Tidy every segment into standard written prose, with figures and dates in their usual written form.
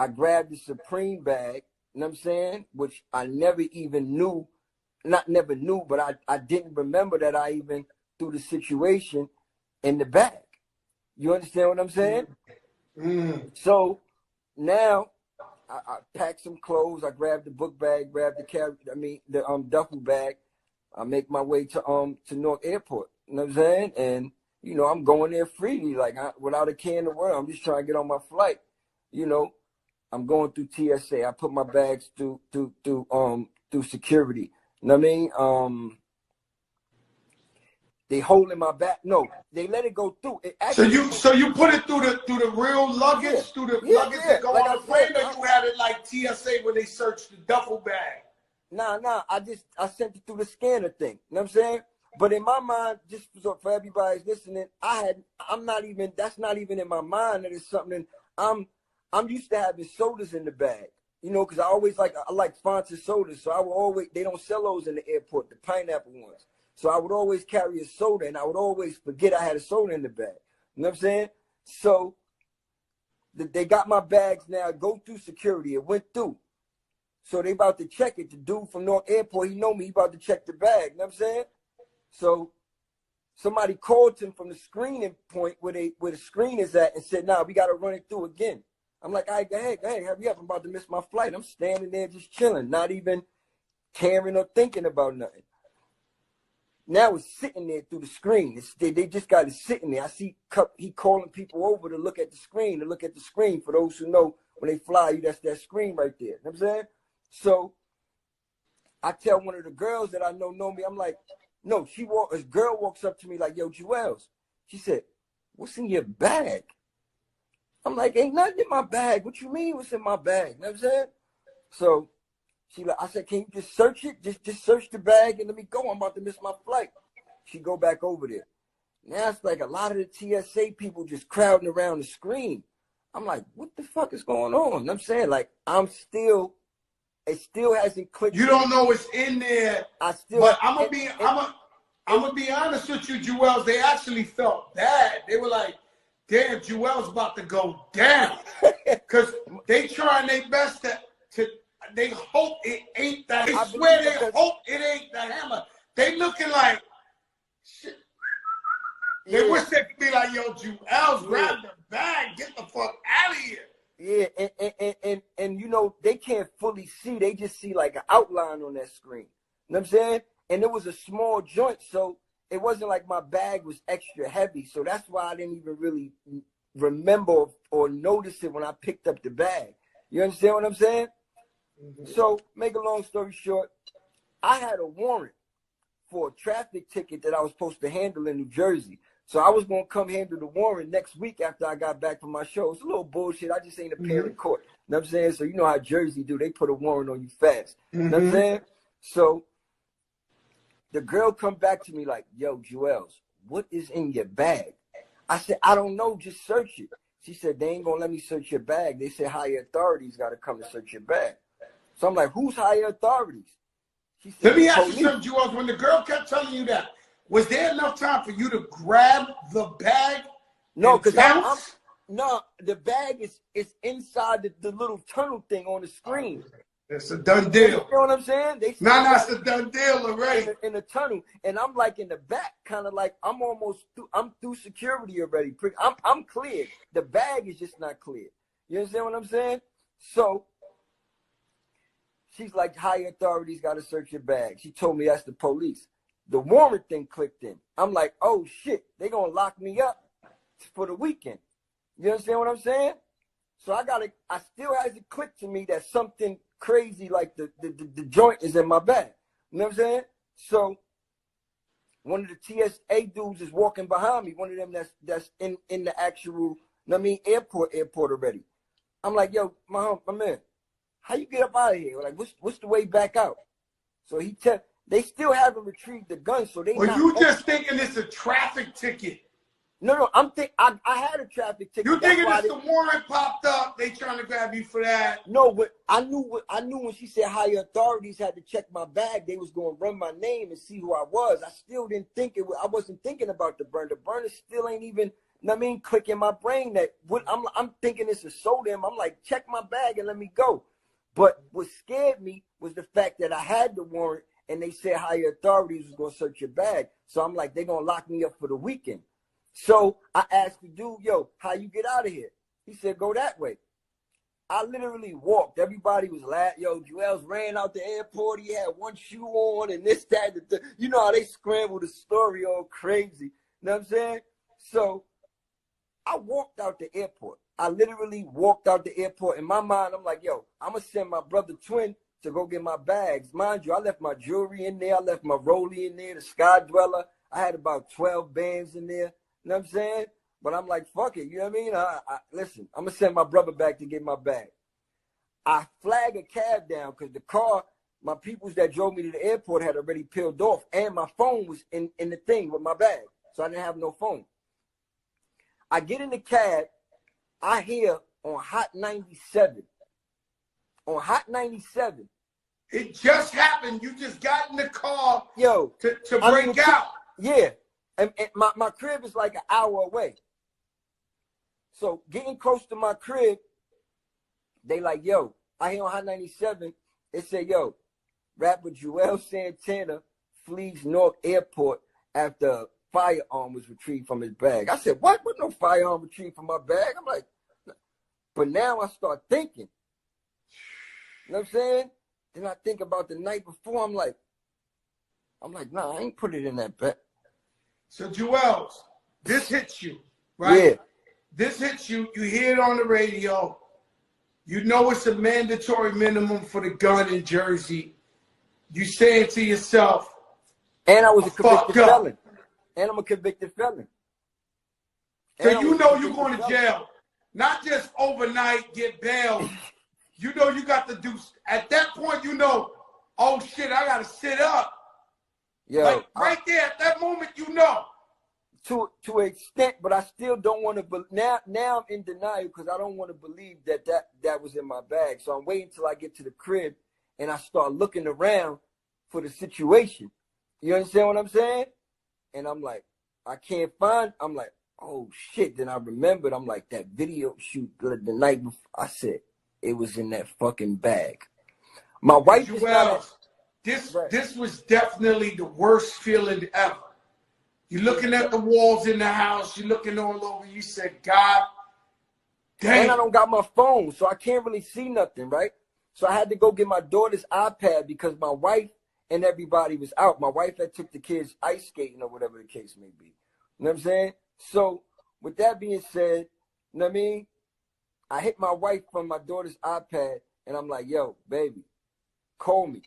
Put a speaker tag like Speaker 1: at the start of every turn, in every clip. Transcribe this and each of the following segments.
Speaker 1: I grabbed the Supreme bag, you know what I'm saying? Which I never even knew, not never knew, but I didn't remember that I even threw the situation in the bag. You understand what I'm saying? So now I packed some clothes, I grabbed the book bag, grabbed the duffel bag. I make my way to Newark Airport. You know what I'm saying? And you know, I'm going there freely, like without a care in the world. I'm just trying to get on my flight. You know, I'm going through TSA. I put my bags through security. You know what I mean? They holding my bag. No, they let it go through. It actually,
Speaker 2: so you put it through the real luggage, luggage that go on the plane, or you had it like TSA when they searched the duffel bag?
Speaker 1: Nah. I sent it through the scanner thing. You know what I'm saying? But in my mind, just for everybody's listening, that's not even in my mind that it's something. I'm used to having sodas in the bag, you know, because I like sponsored sodas, so I would always, they don't sell those in the airport, the pineapple ones. So I would always carry a soda, and I would always forget I had a soda in the bag. You know what I'm saying? So they got my bags now, go through security. It went through. So they about to check it. The dude from Newark Airport, he know me, he about to check the bag. You know what I'm saying? So somebody called him from the screening point where the screen is at and said, nah, we got to run it through again. I'm like, all right, go ahead, hurry up. I'm about to miss my flight. I'm standing there just chilling, not even caring or thinking about nothing. Now it's sitting there through the screen. They just got it sitting there. I see he calling people over to look at the screen, For those who know, when they fly you, that's that screen right there. You know what I'm saying? So I tell one of the girls that I know me, I'm like, no, a girl walks up to me like, yo, Juelz. She said, what's in your bag? I'm like, ain't nothing in my bag. What you mean what's in my bag? You know what I'm saying? So I said, can you just search it? Just search the bag and let me go. I'm about to miss my flight. She go back over there. Now it's like a lot of the TSA people just crowding around the screen. I'm like, what the fuck is going on? You know what I'm saying? Like, it still hasn't clicked.
Speaker 2: You don't know what's in there. But I'm gonna be honest with you, Juelz. They actually felt bad. They were like, damn, Juelz about to go down. Because they trying their best to they hope it ain't that. They swear they hope it ain't the hammer. They looking like shit. They wish they could be like, yo, Juelz, grab the bag, get the fuck out of here.
Speaker 1: Yeah, and you know, they can't fully see. They just see like an outline on that screen. You know what I'm saying? And it was a small joint, so it wasn't like my bag was extra heavy. So that's why I didn't even really remember or notice it when I picked up the bag. You understand what I'm saying? So, make a long story short, I had a warrant for a traffic ticket that I was supposed to handle in New Jersey. So I was going to come handle the warrant next week after I got back from my show. It's a little bullshit. I just ain't appear in court. You know what I'm saying? So you know how Jersey do. They put a warrant on you fast. You know what I'm saying? So the girl come back to me like, yo, Juelz, what is in your bag? I said, I don't know. Just search it. She said, they ain't going to let me search your bag. They said higher authorities got to come and search your bag. So I'm like, who's higher authorities? She said,
Speaker 2: let me ask you something, Juelz. When the girl kept telling you that, was there enough time for you to grab the bag?
Speaker 1: No, because no, the bag is inside the little tunnel thing on the screen.
Speaker 2: It's a done deal.
Speaker 1: You know what I'm saying?
Speaker 2: It's a done deal already.
Speaker 1: In the tunnel, and I'm like in the back, kind of like I'm through security already. I'm clear. The bag is just not clear. You understand what I'm saying? So she's like, higher authorities got to search your bag. She told me that's the police. The warrant thing clicked in. I'm like, oh shit, they gonna lock me up for the weekend. You understand what I'm saying? So I still hasn't clicked to me that something crazy like the joint is in my bag. You know what I'm saying? So one of the TSA dudes is walking behind me, one of them that's in the actual, airport already. I'm like, yo, my man, how you get up out of here? Like, what's the way back out? So they still haven't retrieved the gun, so they.
Speaker 2: Well, you just thinking it's a traffic ticket.
Speaker 1: No, I had a traffic ticket.
Speaker 2: You thinking it's the warrant popped up? They trying to grab you for that?
Speaker 1: No, but I knew when she said higher authorities had to check my bag, they was going to run my name and see who I was. I still didn't think it was. I wasn't thinking about the burn. The burner still ain't even. You know what I mean, click in my brain that what I'm thinking it's a them. I'm like, check my bag and let me go. But what scared me was the fact that I had the warrant and they said higher authorities was going to search your bag. So I'm like, they're going to lock me up for the weekend. So I asked the dude, yo, how you get out of here? He said, go that way. I literally walked. Everybody was laughing. Yo, Juelz ran out the airport. He had one shoe on and this, that, you know how they scrambled the story all crazy. You know what I'm saying? So I walked out the airport. I literally walked out the airport. In my mind, I'm like, yo, I'm going to send my brother Twin to go get my bags. Mind you, I left my jewelry in there. I left my rollie in there, the Sky Dweller. I had about 12 bands in there. You know what I'm saying? But I'm like, fuck it. You know what I mean? Listen, I'm going to send my brother back to get my bag. I flag a cab down because the car, my peoples that drove me to the airport had already peeled off. And my phone was in the thing with my bag. So I didn't have no phone. I get in the cab. I hear on Hot 97. On Hot 97.
Speaker 2: It just happened. You just got in the car
Speaker 1: yo,
Speaker 2: to break out.
Speaker 1: Yeah. And my crib is like an hour away. So getting close to my crib, they like, yo, I hear on Hot 97, it said, yo, rapper Juelz Santana flees Newark Airport after a firearm was retrieved from his bag. I said, what? What no firearm retrieved from my bag? I'm like, but now I start thinking. You know what I'm saying? Then I think about the night before. I'm like, nah, I ain't put it in that bag.
Speaker 2: So, Juelz, this hits you, right?
Speaker 1: Yeah.
Speaker 2: This hits you. You hear it on the radio. You know it's a mandatory minimum for the gun in Jersey. You saying to yourself,
Speaker 1: and I was a convicted felon. And I'm a convicted felon.
Speaker 2: So you know you're going to jail. Not just overnight, get bailed. You know you got to do, at that point, you know, oh shit, I got to sit up.
Speaker 1: Yo,
Speaker 2: like right there at that moment, you know.
Speaker 1: To an extent, but I still don't want to. Now I'm in denial because I don't want to believe that was in my bag. So I'm waiting till I get to the crib and I start looking around for the situation. You understand what I'm saying? And I'm like, I can't find. I'm like, oh shit. Then I remembered. I'm like, that video shoot the night before. I said it was in that fucking bag. My wife is not.
Speaker 2: This was definitely the worst feeling ever. You're looking at the walls in the house. You're looking all over. You said, God damn.
Speaker 1: And I don't got my phone, so I can't really see nothing, right? So I had to go get my daughter's iPad because my wife and everybody was out. My wife had took the kids ice skating or whatever the case may be. You know what I'm saying? So with that being said, you know what I mean? I hit my wife from my daughter's iPad, and I'm like, yo, baby, call me.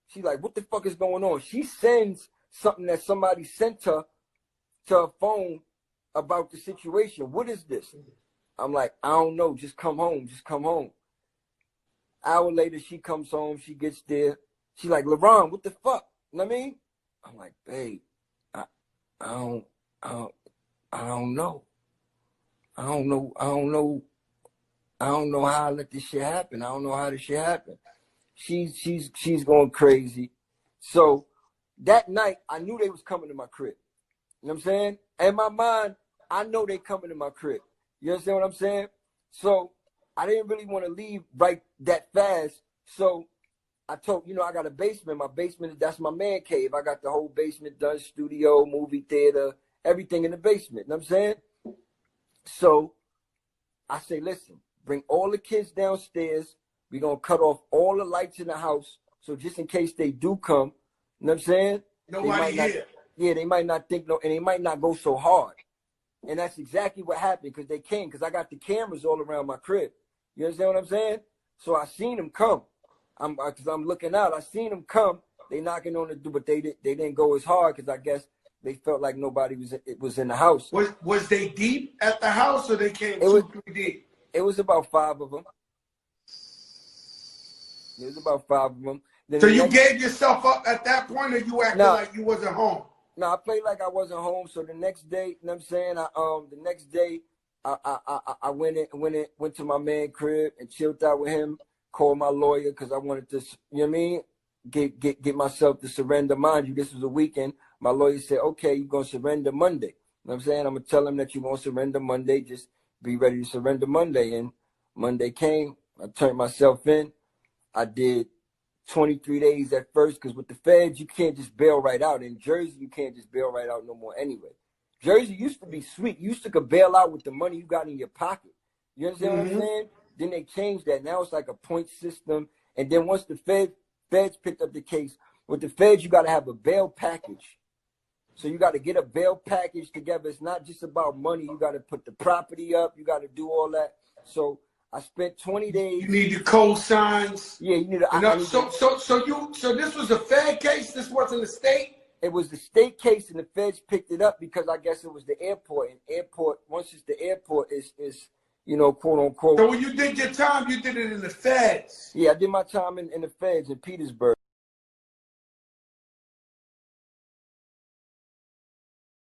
Speaker 1: She's like, what the fuck is going on? She sends something that somebody sent her to her phone about the situation. What is this? I'm like, I don't know. Just come home. Just come home. Hour later, she comes home. She gets there. She's like, LeBron, what the fuck? You know what I mean? I'm like, babe, I don't know. I don't know how I let this shit happen. I don't know how this shit happened. She's going crazy. So that night, I knew they was coming to my crib. You know what I'm saying? In my mind, I know they coming to my crib. You understand what I'm saying? So I didn't really want to leave right that fast. So I told, I got a basement. My basement, that's my man cave. I got the whole basement done, studio, movie theater, everything in the basement. You know what I'm saying? So I say, listen, bring all the kids downstairs. We're going to cut off all the lights in the house. So just in case they do come, you know what I'm saying?
Speaker 2: Nobody here.
Speaker 1: Yeah, they might not think, and they might not go so hard. And that's exactly what happened because they came, because I got the cameras all around my crib. You understand what I'm saying? So I seen them come. Because I'm looking out. I seen them come. They knocking on the door, but they didn't go as hard because I guess they felt like nobody was in the house.
Speaker 2: Was they deep at the house or they came 2-3 deep?
Speaker 1: It was about 5 of them. It was about 5 of them. Then
Speaker 2: so you gave yourself up at that point, or you acted like you wasn't home?
Speaker 1: No, I played like I wasn't home. So the next day, you know what I'm saying? The next day, I went to my man crib and chilled out with him. Called my lawyer because I wanted to, you know what I mean? Get myself to surrender. Mind you, this was a weekend. My lawyer said, okay, you're going to surrender Monday. You know what I'm saying? I'm going to tell him that you're going to surrender Monday. Just be ready to surrender Monday. And Monday came. I turned myself in. I did 23 days at first because with the feds, you can't just bail right out. In Jersey, you can't just bail right out no more anyway. Jersey used to be sweet. You used to could bail out with the money you got in your pocket. You understand what I'm saying? Then they changed that. Now it's like a point system. And then once the feds picked up the case, with the feds, you got to have a bail package. So you got to get a bail package together. It's not just about money. You got to put the property up. You got to do all that. So I spent 20 days.
Speaker 2: You need your cosigns.
Speaker 1: Yeah, you need a.
Speaker 2: So this was a Fed case. This wasn't a state.
Speaker 1: It was the state case, and the feds picked it up because I guess it was the airport. And airport, once it's the airport, is you know, quote unquote.
Speaker 2: So when you did your time, you did it in the feds.
Speaker 1: Yeah, I did my time in the feds in Petersburg.